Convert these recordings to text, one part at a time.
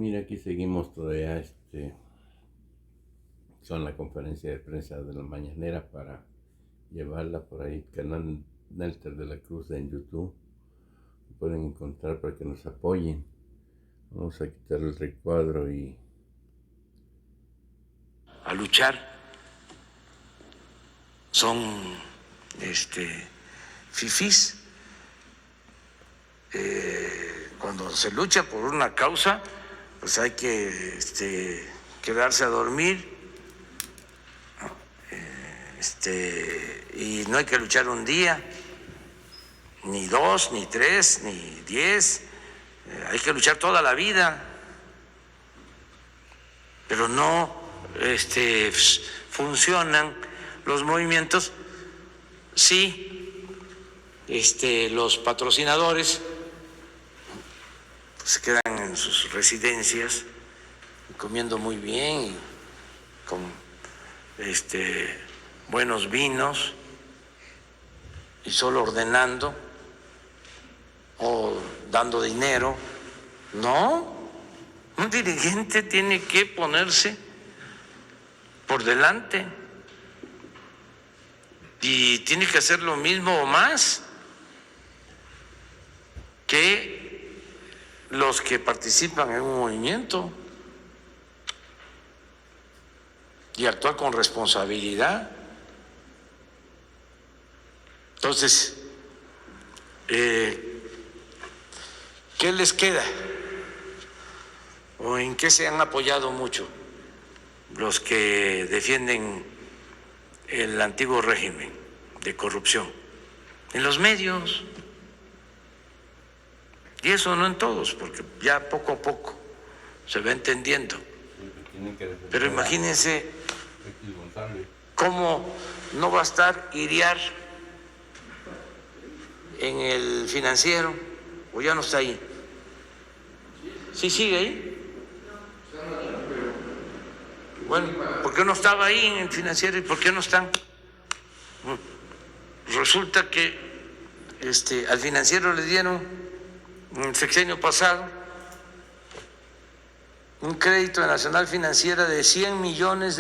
Mira, aquí seguimos todavía con la conferencia de prensa de la mañanera para llevarla por ahí, canal Nelter de la Cruz en YouTube. Pueden encontrar para que nos apoyen. Vamos a quitar el recuadro y a luchar. Son fifís. Cuando se lucha por una causa, pues hay que quedarse a dormir, y no hay que luchar un día, ni dos, ni tres, ni 10, hay que luchar toda la vida, pero no funcionan los movimientos si los patrocinadores se quedan en sus residencias comiendo muy bien y con buenos vinos y solo ordenando o dando dinero. No, un dirigente tiene que ponerse por delante y tiene que hacer lo mismo o más que los que participan en un movimiento y actuar con responsabilidad. Entonces, ¿qué les queda? ¿O en qué se han apoyado mucho los que defienden el antiguo régimen de corrupción? En los medios. Y eso no en todos, porque ya poco a poco se va entendiendo. Pero imagínense cómo no va a estar Iriar en el Financiero, o ya no está ahí. ¿Sí sigue ahí? Bueno, ¿por qué no estaba ahí en el Financiero y por qué no están? Resulta que al Financiero le dieron en el sexenio pasado un crédito de Nacional Financiera de $100 millones.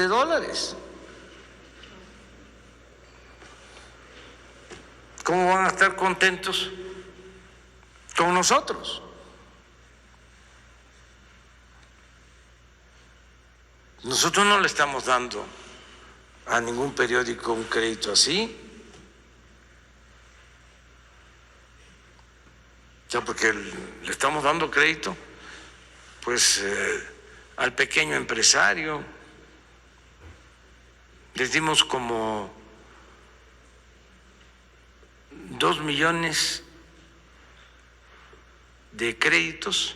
¿Cómo van a estar contentos con nosotros? Nosotros no le estamos dando a ningún periódico un crédito así. Ya porque le estamos dando crédito, pues, al pequeño empresario. Les dimos como 2 millones de créditos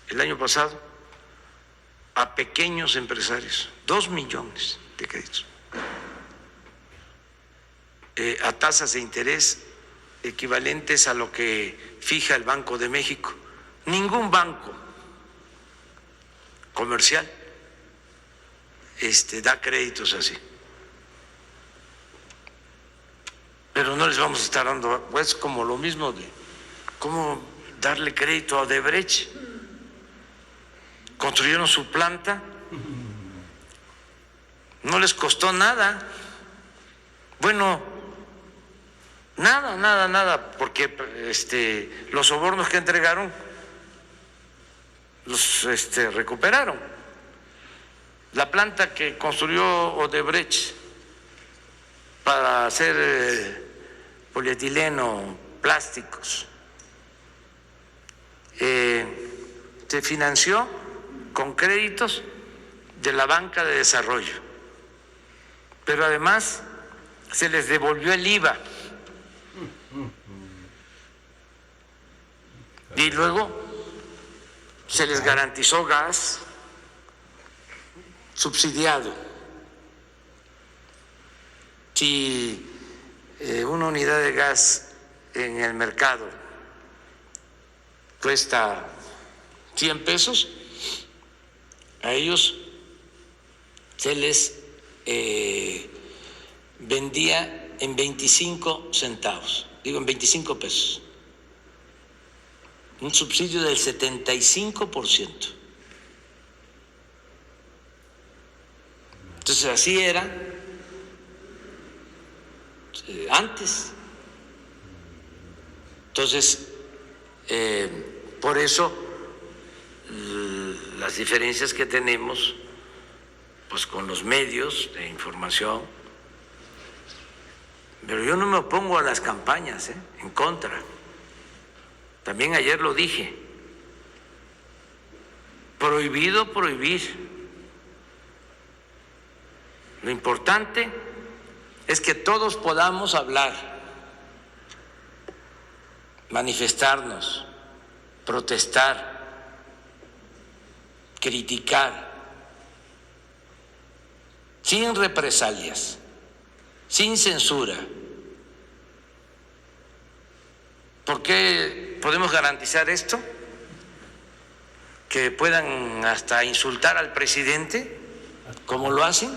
el año pasado a pequeños empresarios, 2 millones de créditos, a tasas de interés equivalentes a lo que fija el Banco de México. Ningún banco comercial da créditos así. Pero no les vamos a estar dando, pues, como lo mismo de cómo darle crédito a Odebrecht. Construyeron su planta, no les costó nada. Bueno, nada, porque los sobornos que entregaron los recuperaron. La planta que construyó Odebrecht para hacer polietileno, plásticos, se financió con créditos de la banca de desarrollo, pero además se les devolvió el IVA. Y luego se les garantizó gas subsidiado. Si una unidad de gas en el mercado cuesta 100 pesos, a ellos se les vendía en 25 centavos, digo en 25 pesos. un subsidio del 75%. Entonces así era antes. Entonces, por eso las diferencias que tenemos pues con los medios de información, pero yo no me opongo a las campañas, en contra. También ayer lo dije, prohibido prohibir. Lo importante es que todos podamos hablar, manifestarnos, protestar, criticar, sin represalias, sin censura. ¿Por qué podemos garantizar esto? Que puedan hasta insultar al presidente, como lo hacen.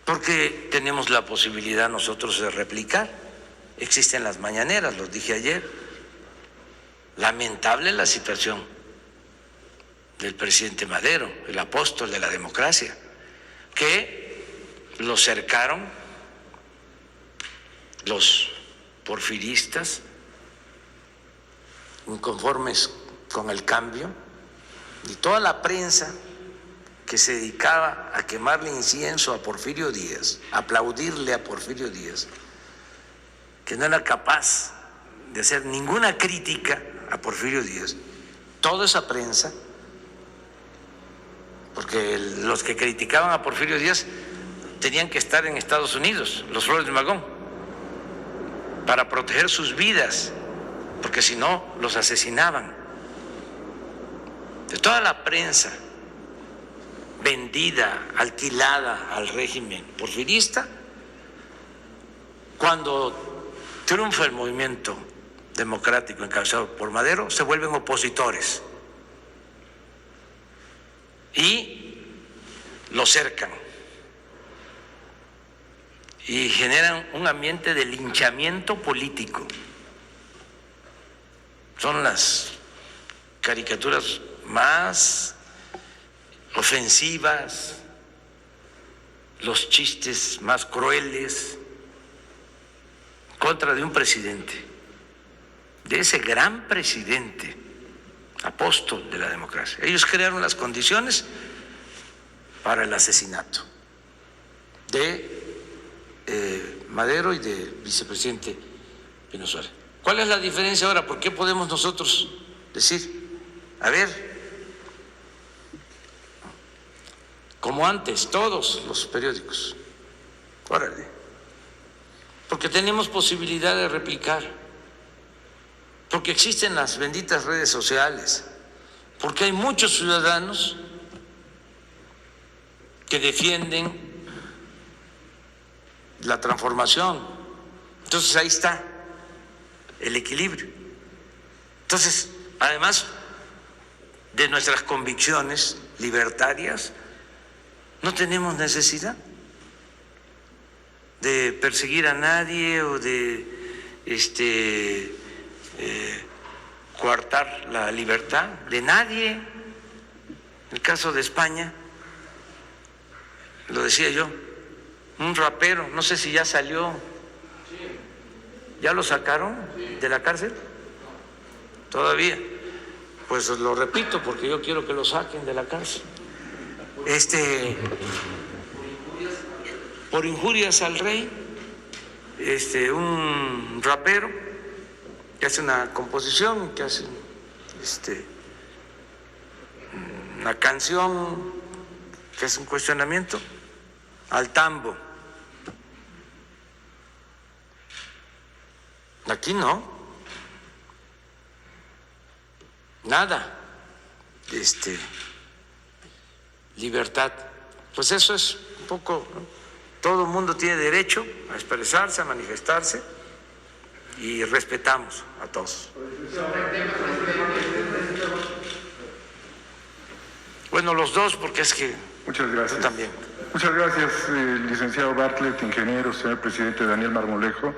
Porque tenemos la posibilidad nosotros de replicar. Existen las mañaneras, los dije ayer. Lamentable la situación del presidente Madero, el apóstol de la democracia, que lo cercaron los porfiristas, inconformes con el cambio, y toda la prensa que se dedicaba a quemarle incienso a Porfirio Díaz, a aplaudirle a Porfirio Díaz, que no era capaz de hacer ninguna crítica a Porfirio Díaz. Toda esa prensa, porque los que criticaban a Porfirio Díaz tenían que estar en Estados Unidos, los Flores de Magón, para proteger sus vidas, porque si no los asesinaban. De toda la prensa vendida, alquilada al régimen porfirista, cuando triunfa el movimiento democrático encabezado por Madero, se vuelven opositores y lo cercan y generan un ambiente de linchamiento político. Son las caricaturas más ofensivas, los chistes más crueles contra de un presidente, de ese gran presidente, apóstol de la democracia. Ellos crearon las condiciones para el asesinato de Madero y del vicepresidente Pino Suárez. ¿Cuál es la diferencia ahora? ¿Por qué podemos nosotros decir, a ver, como antes, todos los periódicos, órale, porque tenemos posibilidad de replicar, porque existen las benditas redes sociales, porque hay muchos ciudadanos que defienden la transformación? Entonces ahí está el equilibrio. Entonces, además de nuestras convicciones libertarias, no tenemos necesidad de perseguir a nadie o de coartar la libertad de nadie. En el caso de España, lo decía yo, un rapero, no sé si ya salió, ¿ya lo sacaron de la cárcel? Todavía. Pues lo repito porque yo quiero que lo saquen de la cárcel. Por injurias al rey, un rapero que hace una composición, que hace una canción, que hace un cuestionamiento al tambo. Aquí no, nada, libertad. Pues eso es un poco, ¿no? Todo el mundo tiene derecho a expresarse, a manifestarse, y respetamos a todos. Bueno, los dos, porque es que muchas gracias. Tú también. Muchas gracias, licenciado Bartlett, ingeniero, señor presidente Daniel Marmolejo.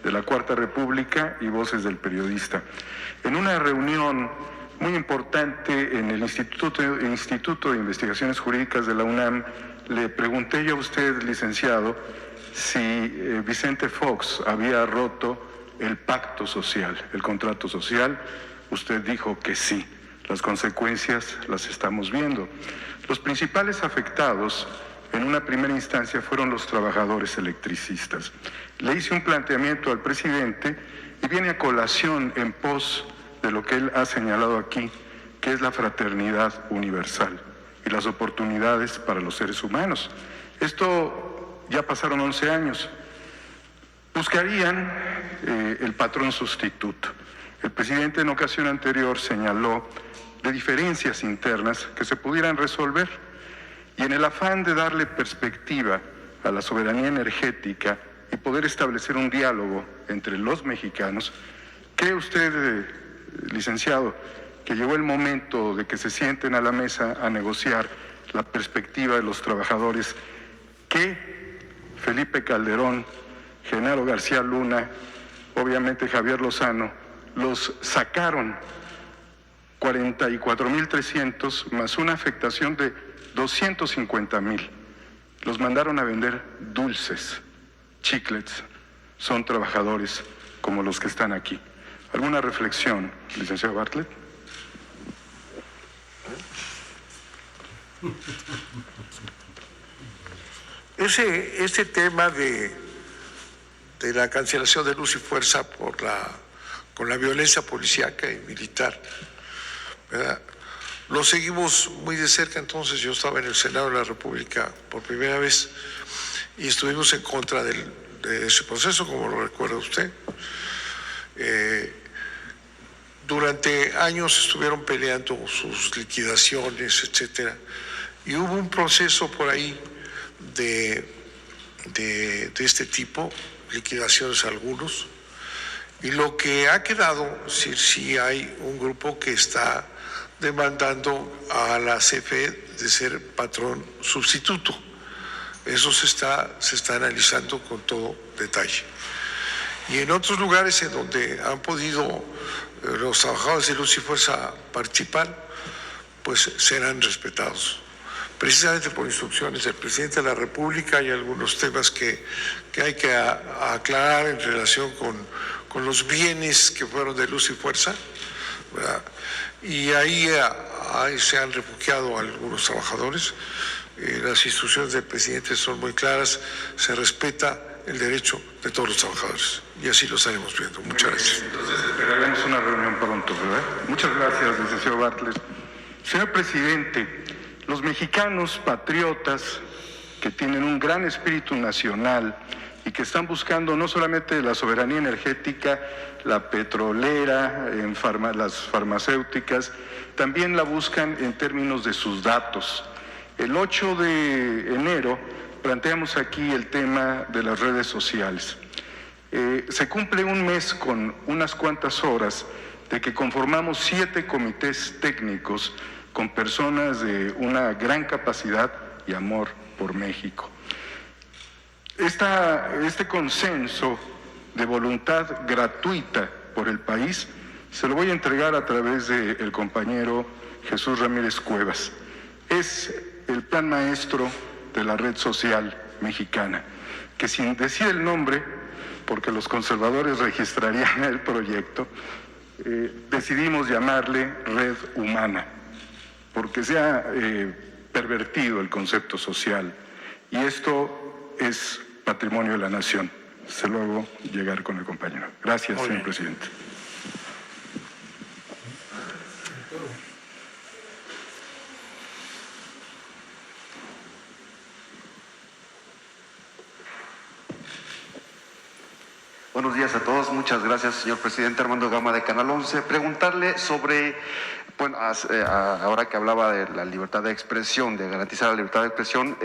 de la Cuarta República y Voces del Periodista. En una reunión muy importante en el Instituto de Investigaciones Jurídicas de la UNAM, le pregunté yo a usted, licenciado, si Vicente Fox había roto el pacto social, el contrato social. Usted dijo que sí. Las consecuencias las estamos viendo. Los principales afectados en una primera instancia fueron los trabajadores electricistas. Le hice un planteamiento al presidente y viene a colación en pos de lo que él ha señalado aquí, que es la fraternidad universal y las oportunidades para los seres humanos. Esto ya pasaron 11 años. Buscarían el patrón sustituto. El presidente en ocasión anterior señaló de diferencias internas que se pudieran resolver, y en el afán de darle perspectiva a la soberanía energética y poder establecer un diálogo entre los mexicanos, ¿cree usted, licenciado, que llegó el momento de que se sienten a la mesa a negociar la perspectiva de los trabajadores que Felipe Calderón, Genaro García Luna, obviamente Javier Lozano, los sacaron 44,300 más una afectación de 250,000? Los mandaron a vender dulces, chiclets. Son trabajadores como los que están aquí. ¿Alguna reflexión, licenciado Bartlett? Ese tema de la cancelación de Luz y Fuerza con la violencia policíaca y militar, ¿verdad?, lo seguimos muy de cerca. Entonces yo estaba en el Senado de la República por primera vez y estuvimos en contra de ese proceso, como lo recuerda usted. Durante años estuvieron peleando sus liquidaciones, etcétera, y hubo un proceso por ahí de este tipo, liquidaciones algunos, y lo que ha quedado, sí hay un grupo que está demandando a la CFE de ser patrón sustituto. Eso se está analizando con todo detalle. Y en otros lugares en donde han podido los trabajadores de Luz y Fuerza participar, pues serán respetados. Precisamente por instrucciones del presidente de la República hay algunos temas que hay que aclarar en relación con los bienes que fueron de Luz y Fuerza, ¿verdad? Y ahí se han refugiado algunos trabajadores. Las instrucciones del presidente son muy claras, se respeta el derecho de todos los trabajadores y así lo estaremos viendo. Muchas gracias. Entonces esperaremos una reunión pronto, ¿verdad? Muchas gracias, licenciado Bartlett. Señor presidente, los mexicanos patriotas que tienen un gran espíritu nacional y que están buscando no solamente la soberanía energética, la petrolera, las farmacéuticas, también la buscan en términos de sus datos. El 8 de enero planteamos aquí el tema de las redes sociales. Se cumple un mes con unas cuantas horas de que conformamos 7 comités técnicos con personas de una gran capacidad y amor por México. Este consenso de voluntad gratuita por el país se lo voy a entregar a través del compañero Jesús Ramírez Cuevas. Es el plan maestro de la red social mexicana, que sin decir el nombre, porque los conservadores registrarían el proyecto, decidimos llamarle Red Humana, porque se ha pervertido el concepto social, y esto es patrimonio de la nación. Se lo hago llegar con el compañero. Gracias, señor presidente. Buenos días a todos. Muchas gracias, señor presidente. Armando Gama, de Canal 11. Preguntarle sobre, bueno, ahora que hablaba de la libertad de expresión, de garantizar la libertad de expresión,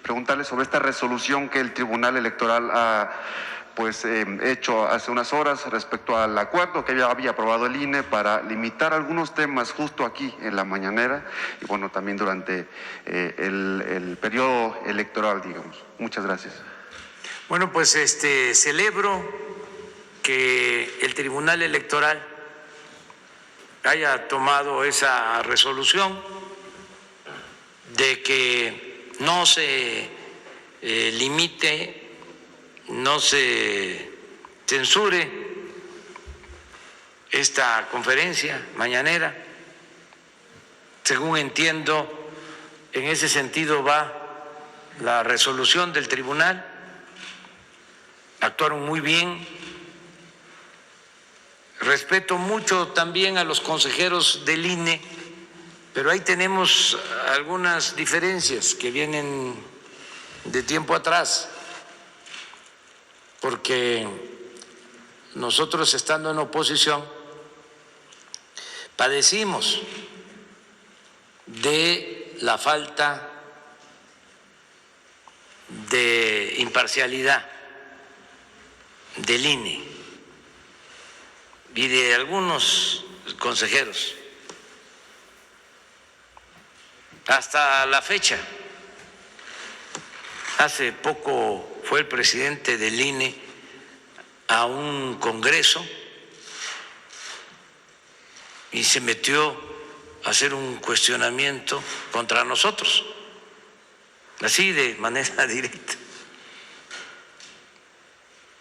preguntarle sobre esta resolución que el Tribunal Electoral ha hecho hace unas horas respecto al acuerdo que ya había aprobado el INE para limitar algunos temas justo aquí en la mañanera y bueno, también durante el periodo electoral, digamos. Muchas gracias. Bueno, pues celebro que el Tribunal Electoral haya tomado esa resolución de que no se limite, no se censure esta conferencia mañanera. Según entiendo, en ese sentido va la resolución del tribunal. Actuaron muy bien. Respeto mucho también a los consejeros del INE, pero ahí tenemos algunas diferencias que vienen de tiempo atrás, porque nosotros, estando en oposición, padecimos de la falta de imparcialidad del INE y de algunos consejeros. Hasta la fecha, hace poco fue el presidente del INE a un congreso y se metió a hacer un cuestionamiento contra nosotros, así de manera directa.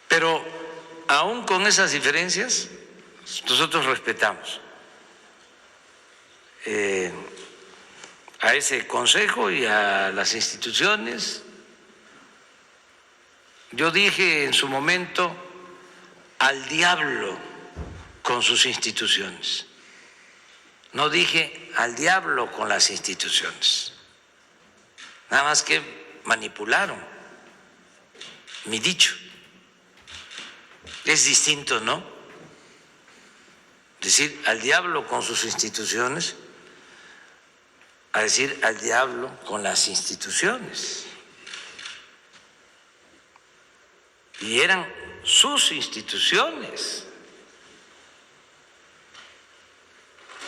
Pero aún con esas diferencias, nosotros respetamos a ese consejo y a las instituciones. Yo dije en su momento, al diablo con sus instituciones. No dije al diablo con las instituciones. Nada más que manipularon mi dicho. Es distinto, ¿no? Decir al diablo con sus instituciones a decir al diablo con las instituciones. Y eran sus instituciones,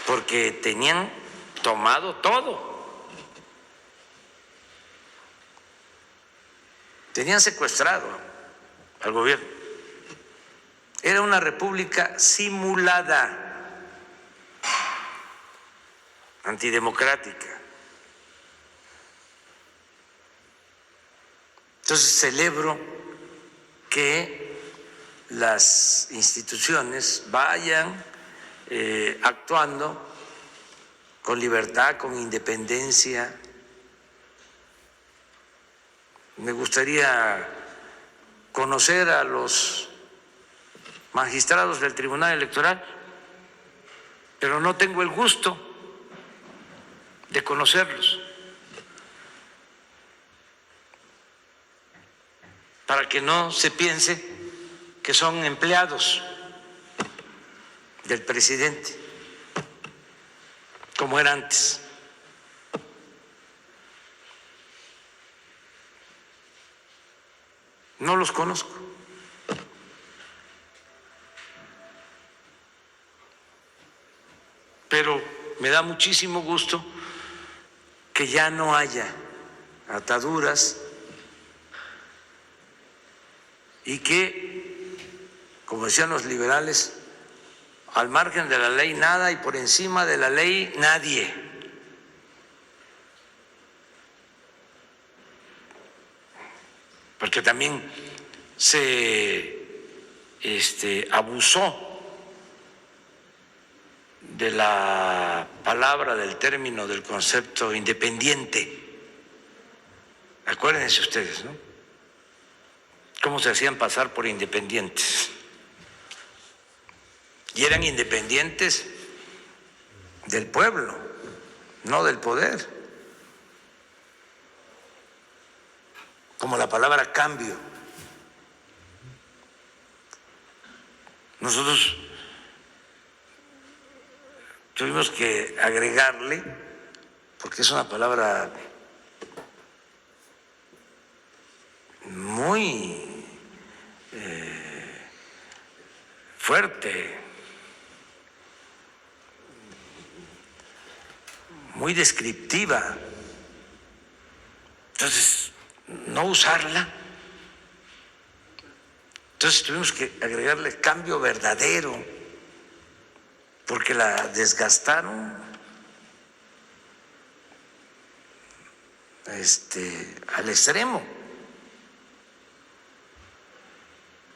porque tenían tomado todo, tenían secuestrado al gobierno. Era una república simulada, antidemocrática. Entonces celebro que las instituciones vayan actuando con libertad, con independencia. Me gustaría conocer a los magistrados del Tribunal Electoral, pero no tengo el gusto de conocerlos, para que no se piense que son empleados del presidente, como era antes. No los conozco. Pero me da muchísimo gusto que ya no haya ataduras y que, como decían los liberales, al margen de la ley nada y por encima de la ley nadie. Porque también se abusó de la palabra, del término, del concepto independiente. Acuérdense ustedes, ¿no? Cómo se hacían pasar por independientes. Y eran independientes del pueblo, no del poder. Como la palabra cambio. Nosotros tuvimos que agregarle, porque es una palabra muy fuerte, muy descriptiva. Entonces, no usarla. Entonces tuvimos que agregarle cambio verdadero, porque la desgastaron al extremo.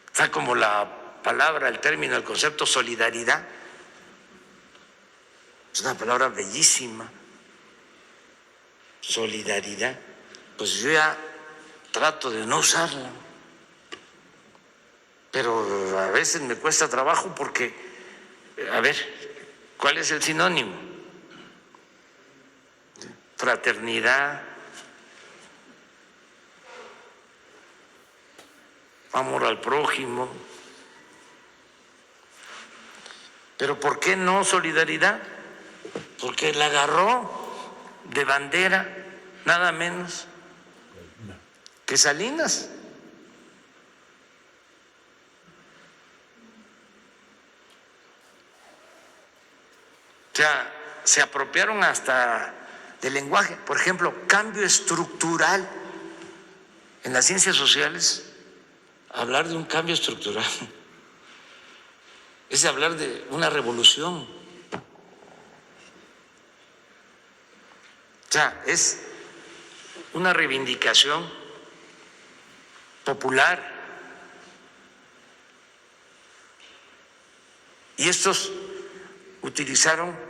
Está como la palabra, el término, el concepto solidaridad. Es una palabra bellísima. Solidaridad. Pues yo ya trato de no usarla. Pero a veces me cuesta trabajo porque, a ver, ¿cuál es el sinónimo? Fraternidad, amor al prójimo. Pero ¿por qué no solidaridad? Porque la agarró de bandera nada menos que Salinas. O sea, se apropiaron hasta del lenguaje. Por ejemplo, cambio estructural. En las ciencias sociales, hablar de un cambio estructural es hablar de una revolución. O sea, es una reivindicación popular. Y estos utilizaron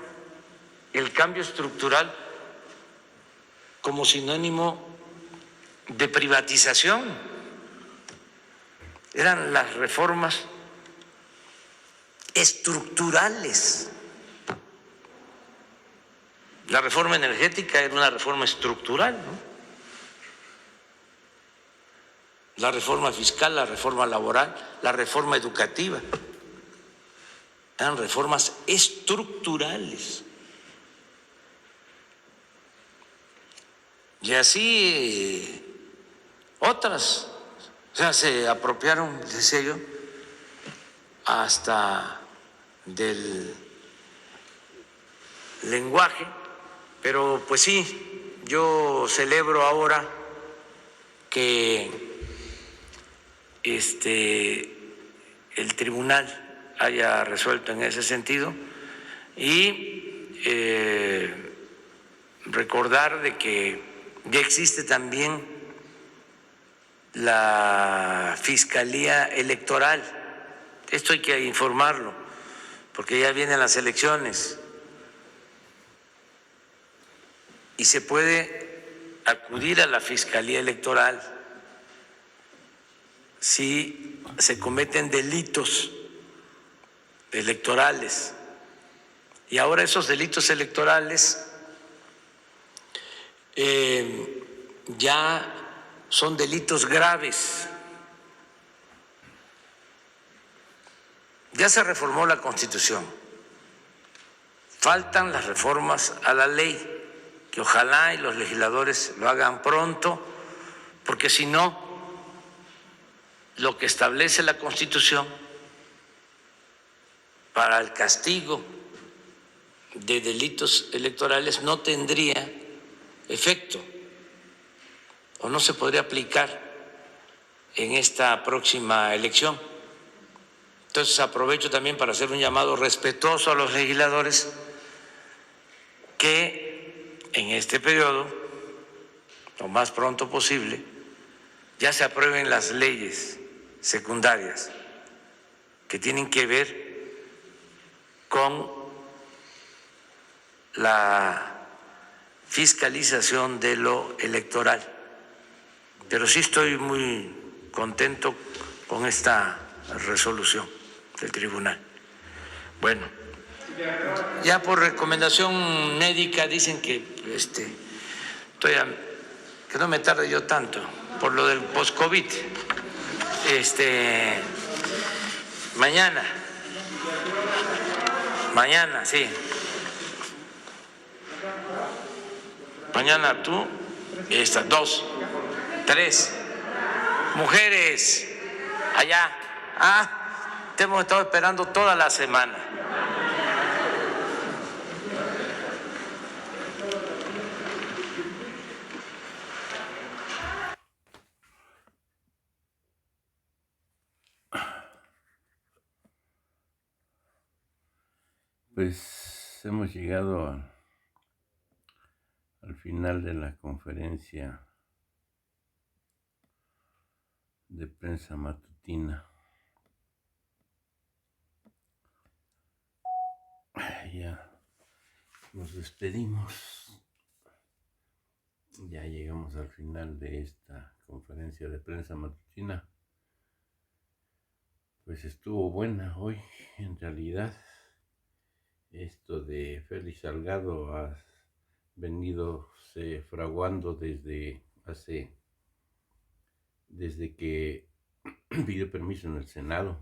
el cambio estructural como sinónimo de privatización. Eran las reformas estructurales. La reforma energética era una reforma estructural, ¿no? La reforma fiscal, la reforma laboral, la reforma educativa, eran reformas estructurales. Y así otras, o sea, se apropiaron, decía yo, hasta del lenguaje, pero pues sí, yo celebro ahora que el tribunal haya resuelto en ese sentido y recordar de que ya existe también la Fiscalía Electoral. Esto hay que informarlo, porque ya vienen las elecciones y se puede acudir a la Fiscalía Electoral si se cometen delitos electorales. Y ahora esos delitos electorales ya son delitos graves. Ya se reformó la Constitución. Faltan las reformas a la ley, que ojalá y los legisladores lo hagan pronto, porque si no, lo que establece la Constitución para el castigo de delitos electorales no tendría efecto o no se podría aplicar en esta próxima elección. Entonces aprovecho también para hacer un llamado respetuoso a los legisladores que en este periodo, lo más pronto posible, ya se aprueben las leyes secundarias que tienen que ver con la fiscalización de lo electoral. Pero sí estoy muy contento con esta resolución del tribunal. Bueno, ya por recomendación médica dicen que que no me tarde yo tanto por lo del post-COVID. Mañana, sí. Mañana tú, 2, 3 mujeres allá. Te hemos estado esperando toda la semana. pues hemos llegado al final de la conferencia de prensa matutina. Ya nos despedimos. Ya llegamos al final de esta conferencia de prensa matutina. Pues estuvo buena hoy, en realidad. Esto de Félix Salgado ha venido fraguando desde que pidió permiso en el Senado,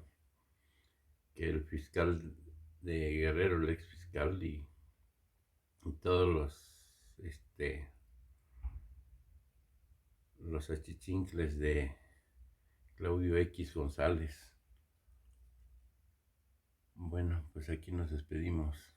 que el fiscal de Guerrero, el ex fiscal y todos los achichincles de Claudio X González. Bueno, pues aquí nos despedimos.